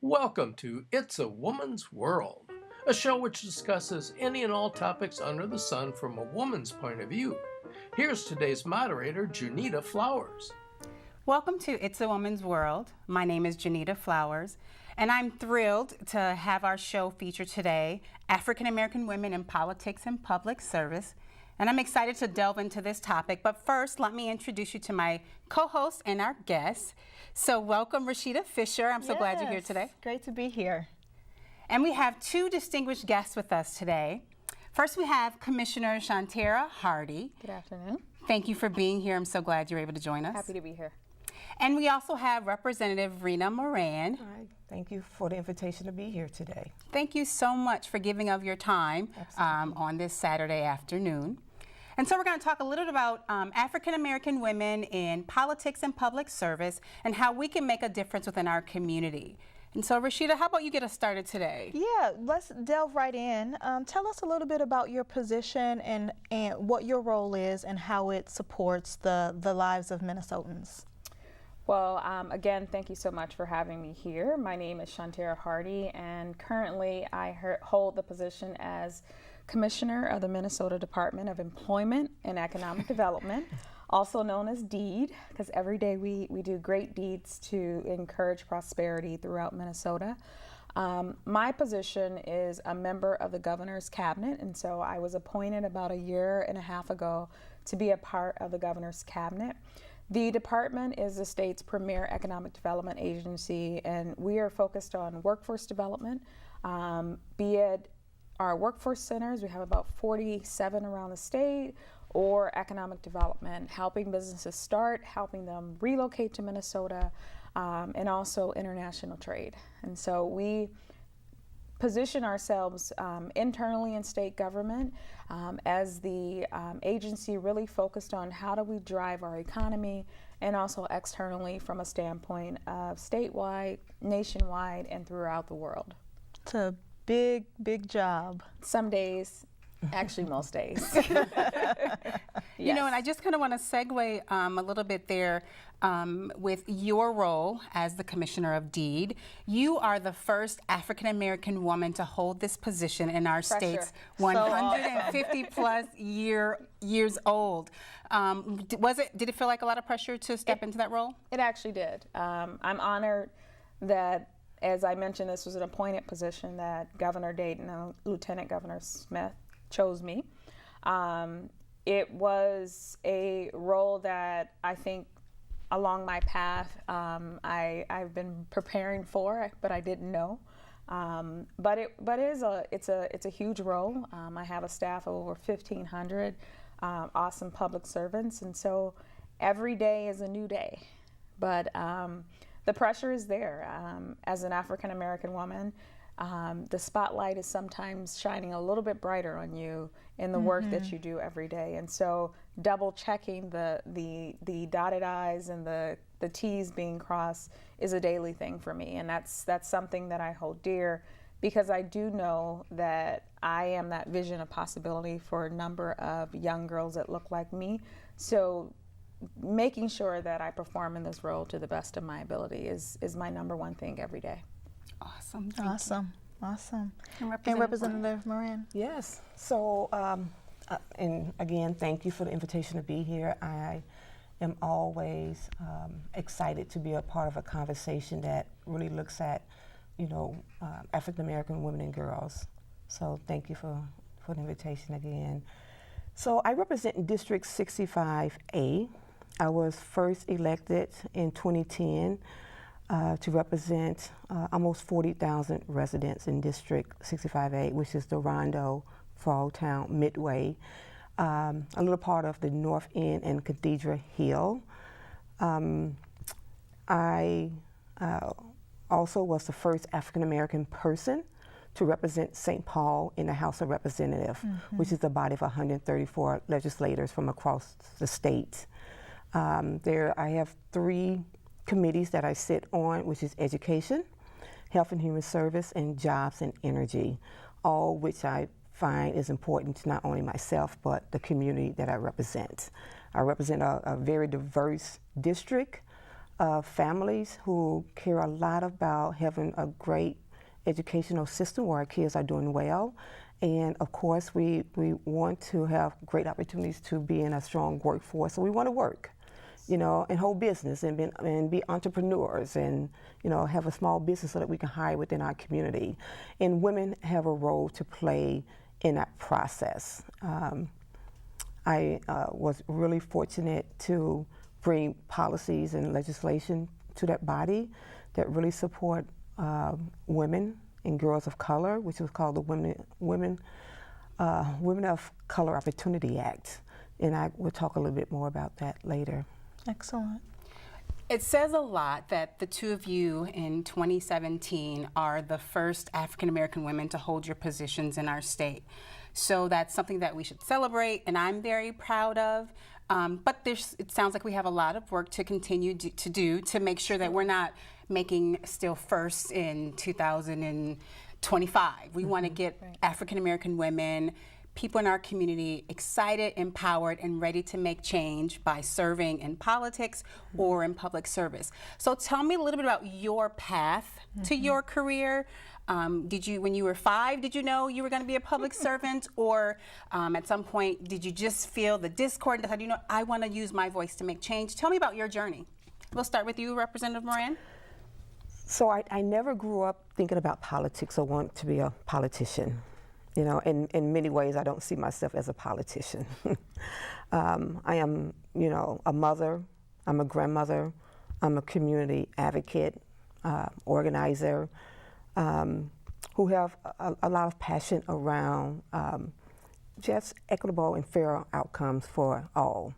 Welcome to It's a Woman's World, a show which discusses any and all topics under the sun from a woman's point of view. Here's today's moderator, Junita Flowers. Welcome to It's a Woman's World. My name is Junita Flowers, and I'm thrilled to have our show feature today, African American Women in Politics and Public Service. And I'm excited to delve into this topic, but first, let me introduce you to my co-host and our guests. So welcome, Rashida Fisher. I'm so glad you're here today. Great to be here. And we have two distinguished guests with us today. First, we have Commissioner Shawntera Hardy. Good afternoon. Thank you for being here. I'm so glad you're able to join us. Happy to be here. And we also have Representative Rena Moran. Hi, thank you for the invitation to be here today. Thank you so much for giving of your time on this Saturday afternoon. And so we're going to talk a little bit about African American women in politics and public service and how we can make a difference within our community. And so Rashida, how about you get us started today? Yeah, let's delve right in. Tell us a little bit about your position and what your role is and how it supports the lives of Minnesotans. Well, again, thank you so much for having me here. My name is Shawntera Hardy, and currently I hold the position as Commissioner of the Minnesota Department of Employment and Economic Development, also known as DEED, because every day we do great deeds to encourage prosperity throughout Minnesota. My position is a member of the governor's cabinet, and so I was appointed about a year and a half ago to be a part of the governor's cabinet. The department is the state's premier economic development agency, and we are focused on workforce development, be it our workforce centers, we have about 47 around the state, or economic development, helping businesses start, helping them relocate to Minnesota, and also international trade. And so we position ourselves internally in state government as the agency really focused on how do we drive our economy, and also externally from a standpoint of statewide, nationwide, and throughout the world. It's a big job. Some days, actually most days. You know, and I just kind of want to segue a little bit there with your role as the Commissioner of DEED. You are the first African American woman to hold this position in our state's 150 plus years old. Did it feel like a lot of pressure to step into that role? It actually did. I'm honored that, as I mentioned, this was an appointed position that Governor Dayton and Lieutenant Governor Smith chose me. It was a role that I think along my path I've been preparing for, but I didn't know. But it's a huge role. I have a staff of over 1,500 awesome public servants, and so every day is a new day. But the pressure is there. As an African American woman, the spotlight is sometimes shining a little bit brighter on you in the work that you do every day. And so double checking the dotted I's and the T's being crossed is a daily thing for me. And that's something that I hold dear, because I do know that I am that vision of possibility for a number of young girls that look like me. So making sure that I perform in this role to the best of my ability is my number one thing every day. Awesome. Awesome. And Representative Moran. Yes, so, and again, thank you for the invitation to be here. I am always excited to be a part of a conversation that really looks at, African American women and girls. So thank you for the invitation again. So I represent District 65A. I was first elected in 2010 to represent almost 40,000 residents in District 65A, which is the Rondo, Frogtown, Midway, a little part of the North End and Cathedral Hill. I also was the first African American person to represent St. Paul in the House of Representatives, which is a body of 134 legislators from across the state. There I have 3 committees that I sit on, which is Education, Health and Human Service, and Jobs and Energy, all which I find is important to not only myself, but the community that I represent. I represent a very diverse district, families who care a lot about having a great educational system where our kids are doing well. And of course, we want to have great opportunities to be in a strong workforce. So we want to work, you know, and hold business and be entrepreneurs and, you know, have a small business so that we can hire within our community. And women have a role to play in that process. I was really fortunate to bring policies and legislation to that body that really support women and girls of color, which was called the Women of Color Opportunity Act. And I will talk a little bit more about that later. Excellent. It says a lot that the two of you in 2017 are the first African American women to hold your positions in our state. So that's something that we should celebrate, and I'm very proud of. But it sounds like we have a lot of work to continue to do to make sure that we're not making still first in 2025. We want to get African American women, people in our community excited, empowered, and ready to make change by serving in politics or in public service. So tell me a little bit about your path to your career. Did you, when you were 5, did you know you were going to be a public servant, or at some point did you just feel the discord and decide, you know, I want to use my voice to make change? Tell me about your journey. We'll start with you, Representative Moran. So I never grew up thinking about politics or want to be a politician. You know, in many ways, I don't see myself as a politician. I am, you know, a mother, I'm a grandmother, I'm a community advocate, organizer, who have a lot of passion around just equitable and fair outcomes for all.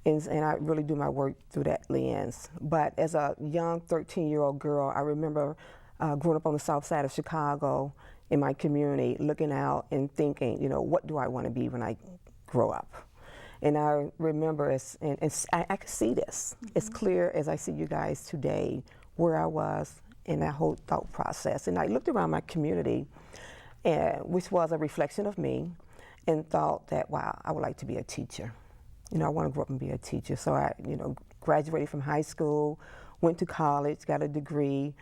And I really do my work through that lens. But as a young 13-year-old girl, I remember growing up on the south side of Chicago in my community, looking out and thinking, you know, what do I want to be when I grow up? And I remember, I could see this as clear as I see you guys today, where I was in that whole thought process. And I looked around my community, which was a reflection of me, and thought that, wow, I would like to be a teacher. You know, I want to grow up and be a teacher. So I, you know, graduated from high school, went to college, got a degree.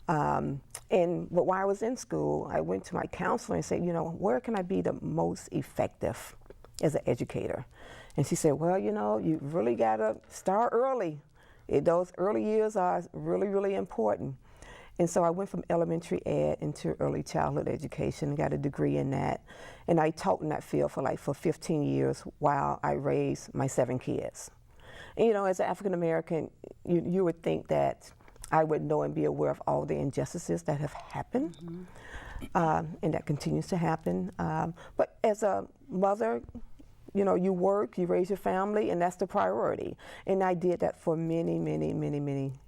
But while I was in school, I went to my counselor and said, you know, where can I be the most effective as an educator? And she said, well, you know, you really got to start early. Those early years are really, really important. And so I went from elementary ed into early childhood education, got a degree in that. And I taught in that field for 15 years while I raised my 7 kids. And, you know, as an African American, you would think that I would know and be aware of all the injustices that have happened, and that continues to happen. But as a mother, you know, you work, you raise your family, and that's the priority. And I did that for many, many, many, many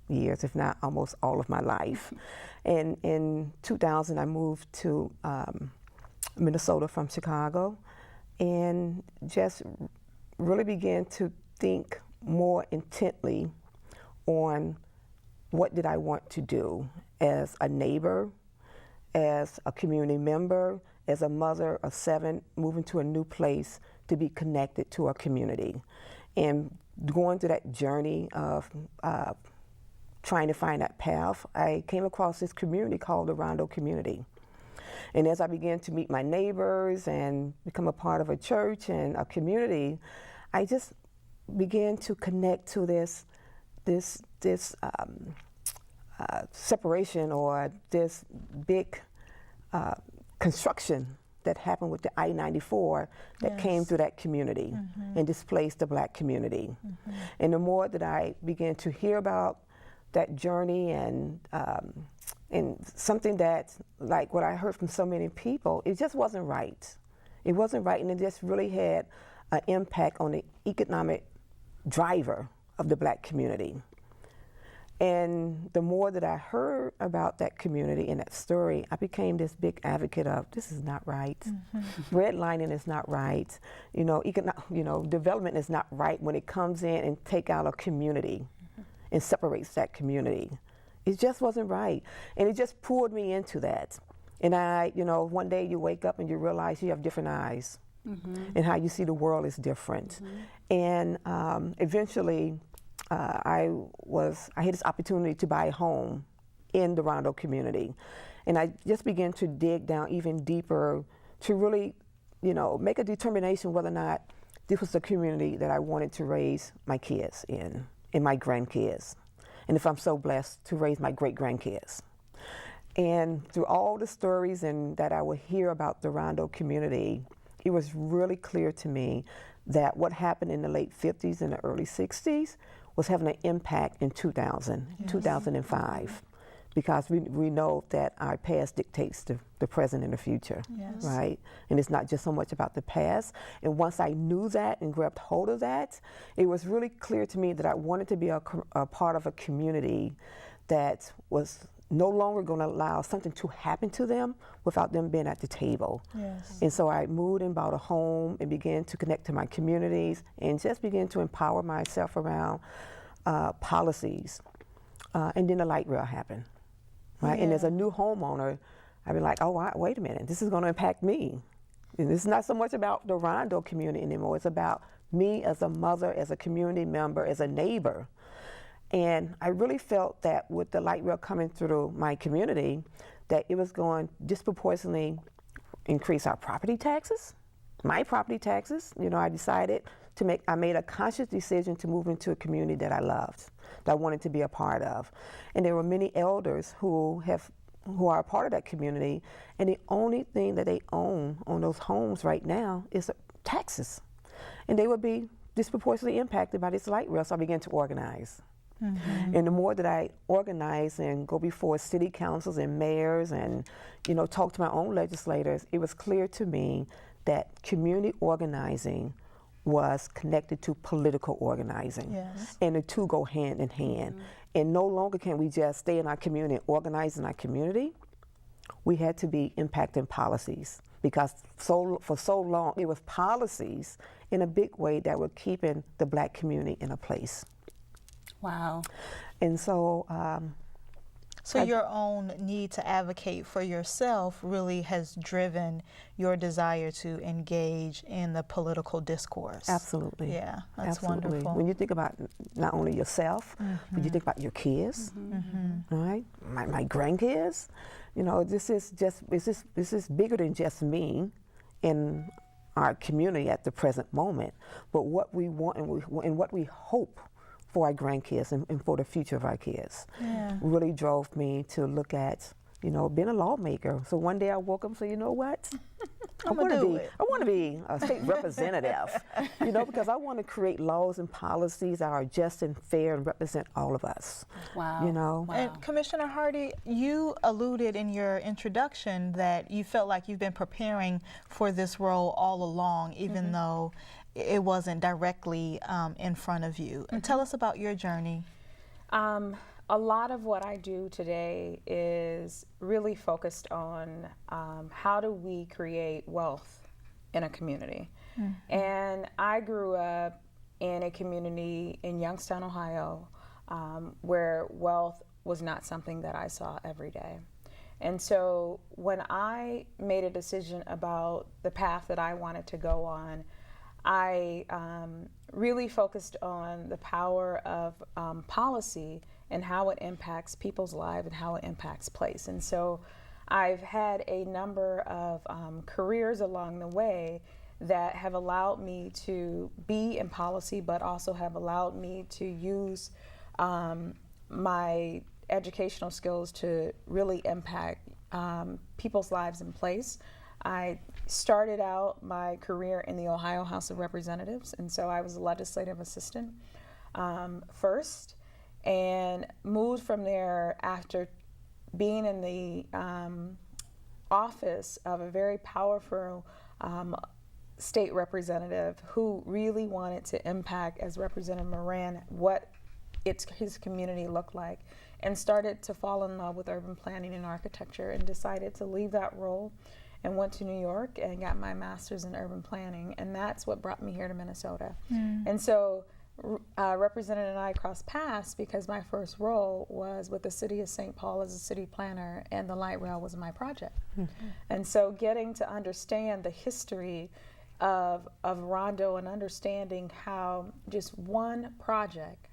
years, if not almost all of my life. And in 2000, I moved to Minnesota from Chicago, and just really began to think more intently on what did I want to do as a neighbor, as a community member, as a mother of 7, moving to a new place to be connected to a community. And going through that journey of trying to find that path, I came across this community called the Rondo community. And as I began to meet my neighbors and become a part of a church and a community, I just began to connect to this separation, or this big construction that happened with the I-94 that came through that community and displaced the Black community. And the more that I began to hear about that journey and something that, like what I heard from so many people, it just wasn't right. It wasn't right, and it just really had an impact on the economic driver of the Black community. And the more that I heard about that community and that story, I became this big advocate of, this is not right. Redlining is not right. You know, development is not right when it comes in and take out a community and separates that community. It just wasn't right. And it just pulled me into that. And one day you wake up and you realize you have different eyes, and how you see the world is different. And eventually, I had this opportunity to buy a home in the Rondo community. And I just began to dig down even deeper to really, make a determination whether or not this was the community that I wanted to raise my kids in, and my grandkids. And if I'm so blessed to raise my great-grandkids. And through all the stories and that I would hear about the Rondo community, it was really clear to me that what happened in the late 50s and the early 60s was having an impact in 2005. Because we know that our past dictates the present and the future, right? And it's not just so much about the past. And once I knew that and grabbed hold of that, it was really clear to me that I wanted to be a part of a community that was no longer going to allow something to happen to them without them being at the table. Yes. And so I moved and bought a home and began to connect to my communities and just began to empower myself around policies. And then the light rail happened. Right? Yeah. And as a new homeowner, I'd be like, oh, wait a minute, this is going to impact me. And it's not so much about the Rondo community anymore. It's about me as a mother, as a community member, as a neighbor. And I really felt that with the light rail coming through my community, that it was going to disproportionately increase our property taxes, my property taxes. I decided I made a conscious decision to move into a community that I loved, that I wanted to be a part of. And there were many elders who are a part of that community, and the only thing that they own on those homes right now is taxes. And they would be disproportionately impacted by this light rail, so I began to organize. Mm-hmm. And the more that I organize and go before city councils and mayors and, talk to my own legislators, it was clear to me that community organizing was connected to political organizing. Yes. And the two go hand in hand. Mm-hmm. And no longer can we just stay in our community and organize in our community. We had to be impacting policies, because for so long it was policies in a big way that were keeping the Black community in a place. Wow. And so your own need to advocate for yourself really has driven your desire to engage in the political discourse. Absolutely. Yeah, that's Absolutely. wonderful. When you think about not only yourself, but you think about your kids, right? My grandkids, this is bigger than just me in our community at the present moment, but what we want and what we hope for our grandkids and for the future of our kids really drove me to look at, being a lawmaker. So one day I woke up and said, you know what? I want to be a state representative, because I want to create laws and policies that are just and fair and represent all of us. Wow. Wow. And Commissioner Hardy, you alluded in your introduction that you felt like you've been preparing for this role all along, even though it wasn't directly in front of you. And tell us about your journey. A lot of what I do today is really focused on how do we create wealth in a community. And I grew up in a community in Youngstown, Ohio, where wealth was not something that I saw every day. And so when I made a decision about the path that I wanted to go on, I really focused on the power of policy and how it impacts people's lives and how it impacts place. And so I've had a number of careers along the way that have allowed me to be in policy, but also have allowed me to use my educational skills to really impact people's lives in place. I started out my career in the Ohio House of Representatives, and so I was a legislative assistant first, and moved from there after being in the office of a very powerful state representative who really wanted to impact, as Representative Moran, what his community looked like, and started to fall in love with urban planning and architecture, and decided to leave that role and went to New York and got my master's in urban planning, and that's what brought me here to Minnesota. And so Representative and I crossed paths because my first role was with the city of St. Paul as a city planner, and the light rail was my project. And so getting to understand the history of Rondo and understanding how just one project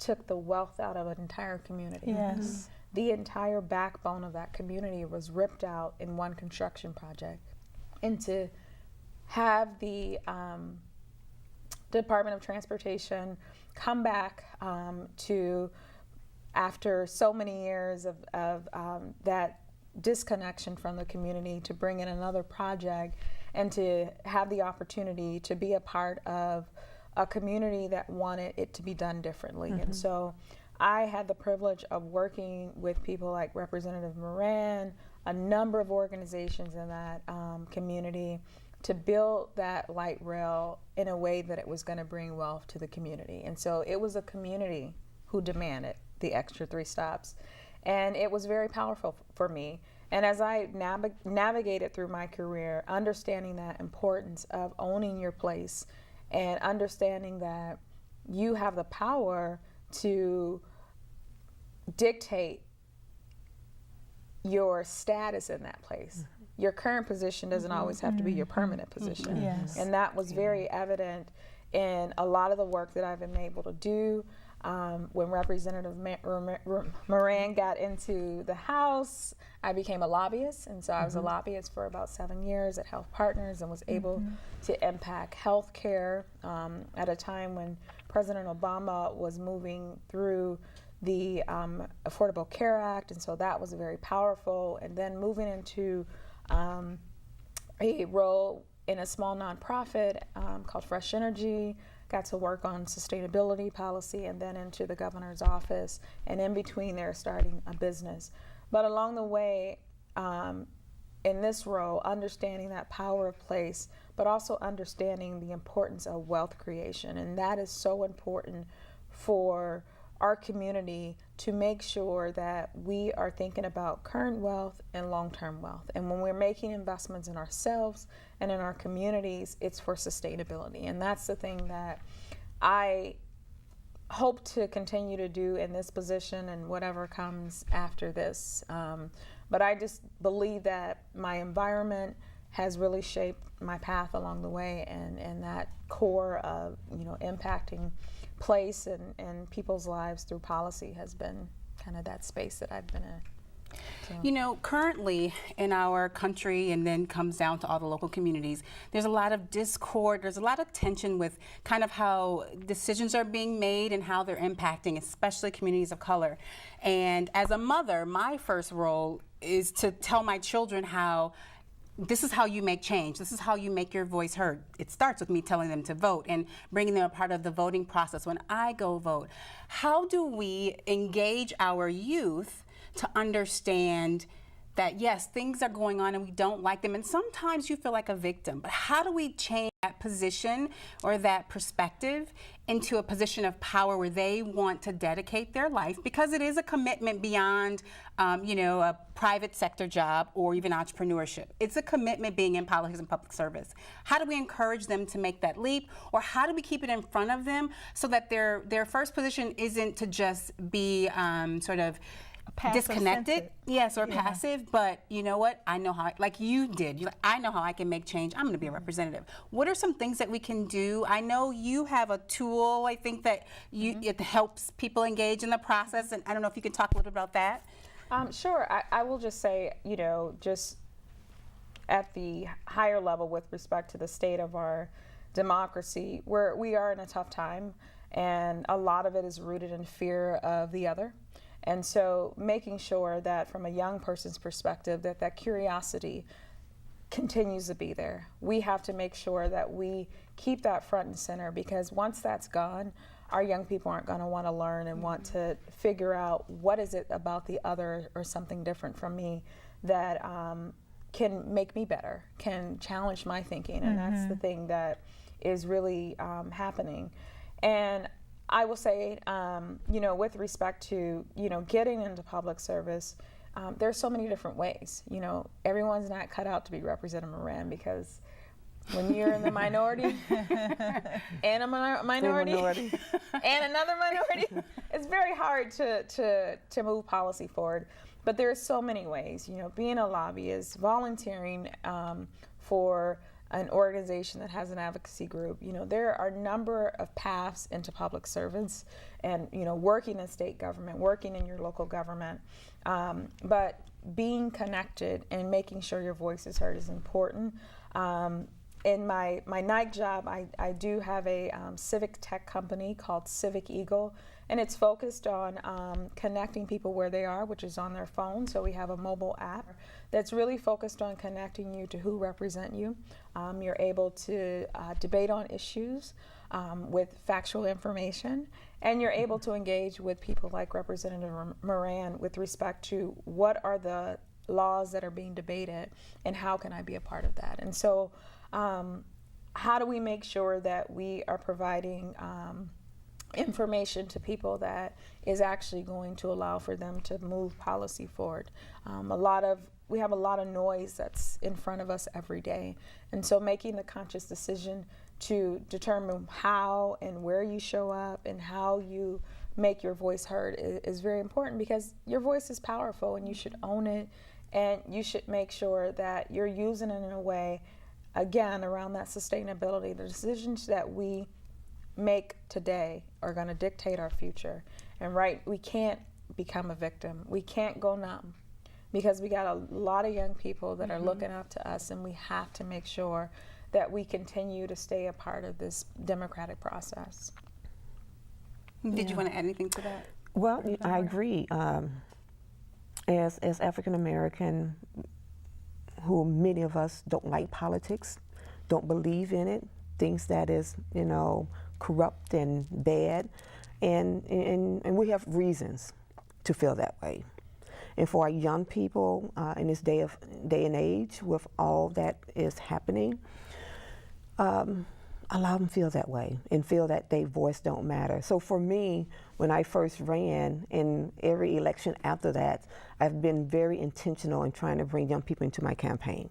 took the wealth out of an entire community. Yes. The entire backbone of that community was ripped out in one construction project. And to have the Department of Transportation come back to, after so many years of that disconnection from the community, to bring in another project and to have the opportunity to be a part of a community that wanted it to be done differently. And so I had the privilege of working with people like Representative Moran, a number of organizations in that community, to build that light rail in a way that it was going to bring wealth to the community. And so it was a community who demanded the extra 3 stops. And it was very powerful for me. And as I navigated through my career, understanding that importance of owning your place and understanding that you have the power to dictate your status in that place. Your current position doesn't always have to be your permanent position. Yes. And that was very evident in a lot of the work that I've been able to do. When Representative Moran got into the House, I became a lobbyist, and so I was a lobbyist for about 7 years at Health Partners and was able to impact health care at a time when President Obama was moving through the Affordable Care Act, and so that was very powerful. And then moving into a role in a small nonprofit called Fresh Energy, got to work on sustainability policy, and then into the governor's office, and in between there starting a business. But along the way, in this role, understanding that power of place, but also understanding the importance of wealth creation. And that is so important for our community, to make sure that we are thinking about current wealth and long-term wealth. And when we're making investments in ourselves and in our communities, it's for sustainability. And that's the thing that I hope to continue to do in this position and whatever comes after this. But I just believe that my environment has really shaped my path along the way, and that core of, impacting place and people's lives through policy has been kind of that space that I've been in. So. Currently in our country, and then comes down to all the local communities, there's a lot of discord, there's a lot of tension with kind of how decisions are being made and how they're impacting, especially communities of color. And as a mother, my first role is to tell my children how this is how you make change. This is how you make your voice heard. It starts with me telling them to vote and bringing them a part of the voting process when I go vote. How do we engage our youth to understand that, yes, things are going on and we don't like them, and sometimes you feel like a victim, but how do we change that position or that perspective into a position of power where they want to dedicate their life, because it is a commitment beyond a private sector job or even entrepreneurship. It's a commitment being in politics and public service. How do we encourage them to make that leap, or how do we keep it in front of them so that their first position isn't to just be sort of disconnected, yes, or passive, but you know what? I know how, like you did, I know how I can make change. I'm going to be a representative. What are some things that we can do? I know you have a tool, I think, that it helps people engage in the process, and I don't know if you can talk a little bit about that. Sure. I will just say, just at the higher level with respect to the state of our democracy, we are in a tough time, and a lot of it is rooted in fear of the other. And so making sure that from a young person's perspective, that curiosity continues to be there. We have to make sure that we keep that front and center, because once that's gone, our young people aren't going to want to learn and want to figure out what is it about the other or something different from me that can make me better, can challenge my thinking. And that's the thing that is really happening. And I will say, with respect to, getting into public service, there's so many different ways. Everyone's not cut out to be Representative Moran, because when you're in the minority and a minority and another minority, it's very hard to move policy forward. But there are so many ways, being a lobbyist, volunteering for an organization that has an advocacy group, there are a number of paths into public service and, working in state government, working in your local government. But being connected and making sure your voice is heard is important. In my night job, I do have a civic tech company called Civic Eagle, and it's focused on connecting people where they are, which is on their phone. So we have a mobile app that's really focused on connecting you to who represent you. You're able to debate on issues with factual information, and you're able to engage with people like Representative Moran with respect to what are the laws that are being debated and how can I be a part of that. And so how do we make sure that we are providing information to people that is actually going to allow for them to move policy forward? We have a lot of noise that's in front of us every day, and so making the conscious decision to determine how and where you show up and how you make your voice heard is very important, because your voice is powerful and you should own it, and you should make sure that you're using it in a way, again, around that sustainability. The decisions that we make today are going to dictate our future. And we can't become a victim. We can't go numb, because we got a lot of young people that are looking up to us, and we have to make sure that we continue to stay a part of this democratic process. Did you want to add anything to that? Well, I agree. As African American, who many of us don't like politics, don't believe in it, thinks that is, corrupt and bad, and we have reasons to feel that way. And for our young people in this day and age, with all that is happening, allow them to feel that way and feel that their voice don't matter. So for me, when I first ran, in every election after that, I've been very intentional in trying to bring young people into my campaign,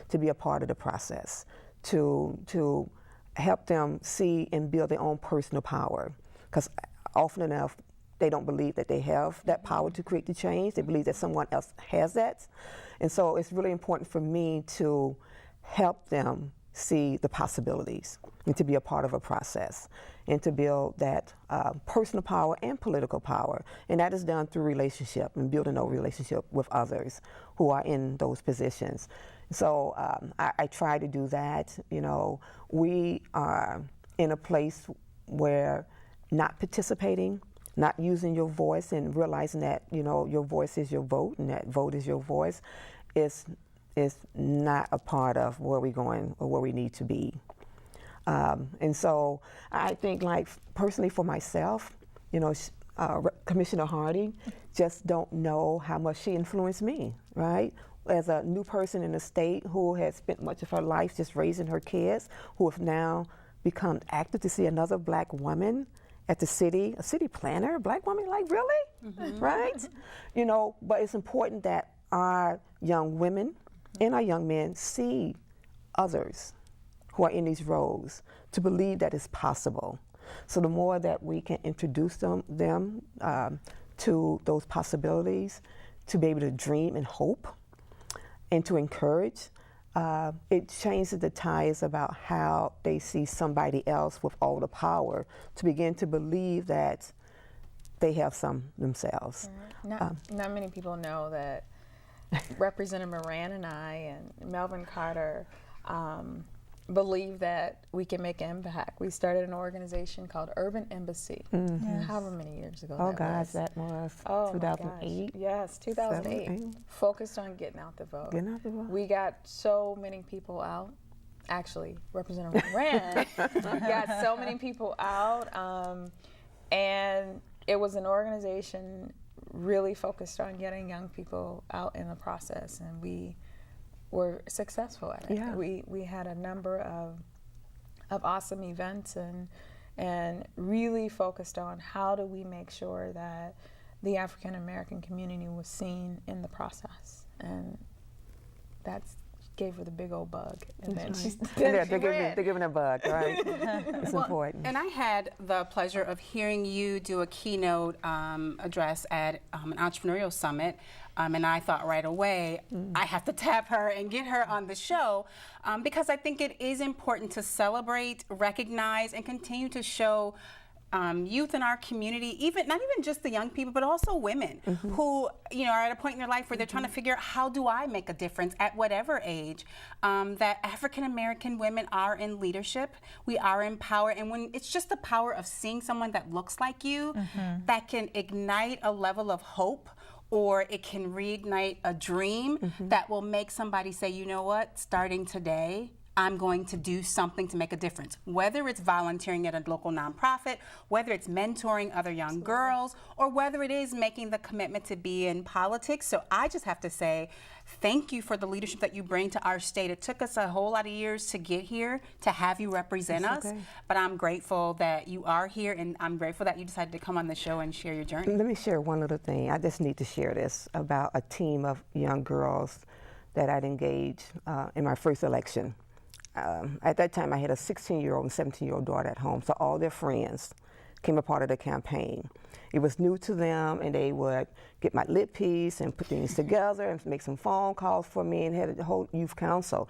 to be a part of the process, to help them see and build their own personal power. Because often enough, they don't believe that they have that power to create the change. They believe that someone else has that. And so it's really important for me to help them see the possibilities and to be a part of a process and to build that personal power and political power. And that is done through relationship and building a relationship with others who are in those positions. So I try to do that. We are in a place where not participating, not using your voice, and realizing that your voice is your vote and that vote is your voice is not a part of where we're going or where we need to be. And so I think, like, personally for myself, Commissioner Hardy, just don't know how much she influenced me, right? As a new person in the state who has spent much of her life just raising her kids, who have now become active, to see another black woman at the city, a city planner, a black woman, like, really? Right? But it's important that our young women and our young men see others who are in these roles, to believe that it's possible. So the more that we can introduce them to those possibilities, to be able to dream and hope, and to encourage, it changes the ties about how they see somebody else with all the power to begin to believe that they have some themselves. Not many people know that Representative Moran and I and Melvin Carter believe that we can make an impact. We started an organization called Urban Embassy, however many years ago that was. That was 2008. Yes, 2008. Focused on getting out the vote. We got so many people out. Actually, Representative Moran got so many people out, and it was an organization really focused on getting young people out in the process, and we were successful at it. Yeah. We had a number of awesome events and really focused on how do we make sure that the African American community was seen in the process, and that's gave her the big old bug, and then she's They're giving a bug, right? It's important. And I had the pleasure of hearing you do a keynote address at an entrepreneurial summit, and I thought right away, I have to tap her and get her on the show, because I think it is important to celebrate, recognize, and continue to show youth in our community, not even just the young people, but also women who are at a point in their life where they're trying to figure out, how do I make a difference at whatever age, that African American women are in leadership, we are in power, and when it's just the power of seeing someone that looks like you that can ignite a level of hope, or it can reignite a dream that will make somebody say, you know what, starting today, I'm going to do something to make a difference. Whether it's volunteering at a local nonprofit, whether it's mentoring other young girls, or whether it is making the commitment to be in politics. So I just have to say, thank you for the leadership that you bring to our state. It took us a whole lot of years to get here, to have you represent us, but I'm grateful that you are here, and I'm grateful that you decided to come on the show and share your journey. Let me share one little thing. I just need to share this about a team of young girls that I'd engaged in my first election. At that time, I had a 16-year-old and 17-year-old daughter at home, so all their friends came a part of the campaign. It was new to them, and they would get my lit piece and put things together and make some phone calls for me, and had a whole youth council.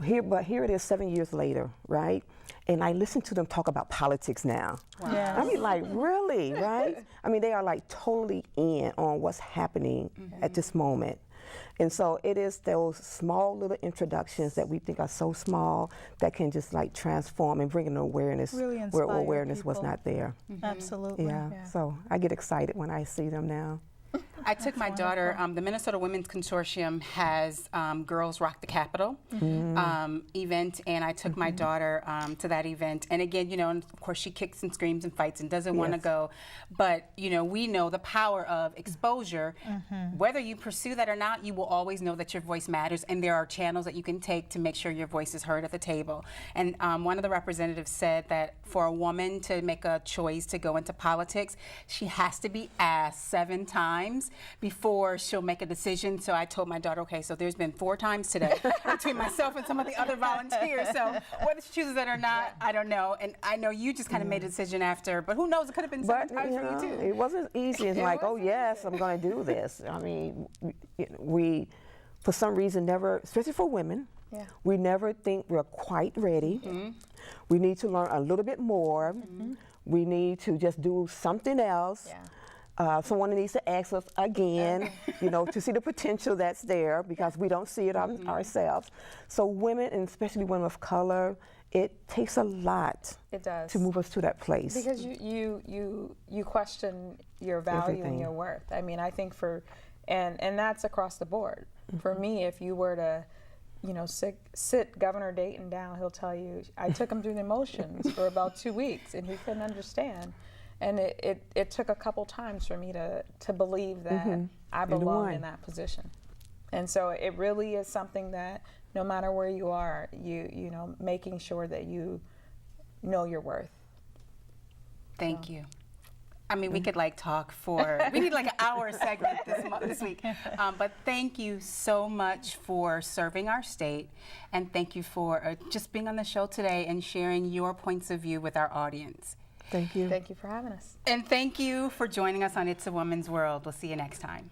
But here it is 7 years later, right? And I listen to them talk about politics now. Wow. Yes. I mean, like, really, right? I mean, they are like totally in on what's happening at this moment. And so it is those small little introductions that we think are so small that can just like transform and bring an awareness Really where inspire awareness was people. not there. Absolutely. Yeah. So I get excited when I see them now. I took my daughter, the Minnesota Women's Consortium has Girls Rock the Capitol event, and I took my daughter to that event. And again, and of course she kicks and screams and fights and doesn't want to go. But, we know the power of exposure. Whether you pursue that or not, you will always know that your voice matters, and there are channels that you can take to make sure your voice is heard at the table. And one of the representatives said that for a woman to make a choice to go into politics, she has to be asked 7 times before she'll make a decision. So I told my daughter, okay, so there's been 4 times today between myself and some of the other volunteers. So whether she chooses that or not, I don't know. And I know you just kind of made a decision after, but who knows, it could have been 7 times for you too. It wasn't easy. It's like, oh yes, I'm going to do this. I mean, we for some reason never, especially for women, we never think we're quite ready. We need to learn a little bit more. We need to just do something else. Someone needs to ask us again, to see the potential that's there, because we don't see it ourselves. So women, and especially women of color, it takes a lot. It does. To move us to that place. Because you question your value and your worth. I mean, I think and that's across the board. For me, if you were to sit Governor Dayton down, he'll tell you, I took him through the motions for about 2 weeks, and he couldn't understand. And it took a couple times for me to believe that I belong in that position. And so it really is something that no matter where you are, making sure that you know your worth. Thank you. I mean, we could talk we need an hour segment this week. But thank you so much for serving our state, and thank you for just being on the show today and sharing your points of view with our audience. Thank you. Thank you for having us. And thank you for joining us on It's a Woman's World. We'll see you next time.